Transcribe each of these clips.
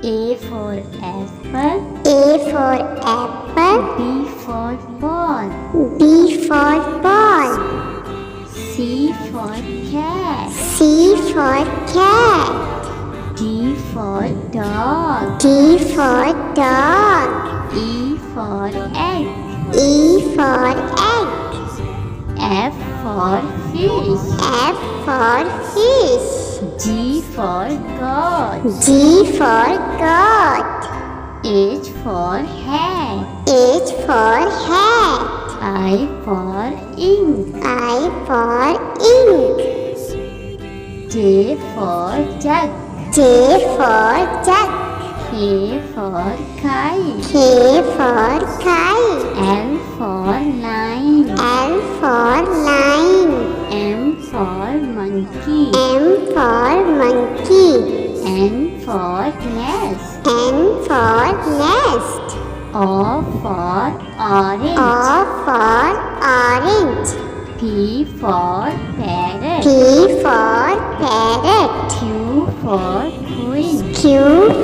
A for apple. A for apple. B for ball. B for ball. C for cat. C for cat. D for dog. D for dog. E for egg. E for egg. F for fish. F for fish. G for goat. G for goat. H for hat. H for hat. I for ink. I for ink. J for jug. J for jug. K for kite. K for kite. L for line. L for line. M for monkey. M for monkey. N for nest. N for nest. O for orange. O for orange. P for parrot. P for parrot. Q for queen. Q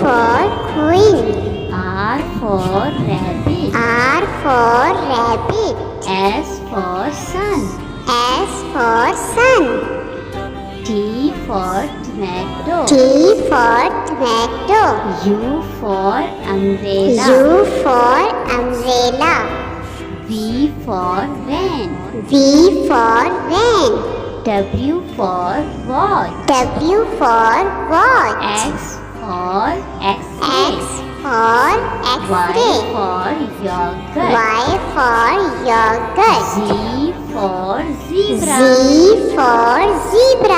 for queen. R for rabbit. R for rabbit. S for sun. S for sun. T for tomato. T for tomato. U for umbrella. U for umbrella. V for van. V for van. W for watch. W for watch. X for X-ray. X for Y X-ray. for yogurt. Y for yogurt. Z for zebra. Z for zebra.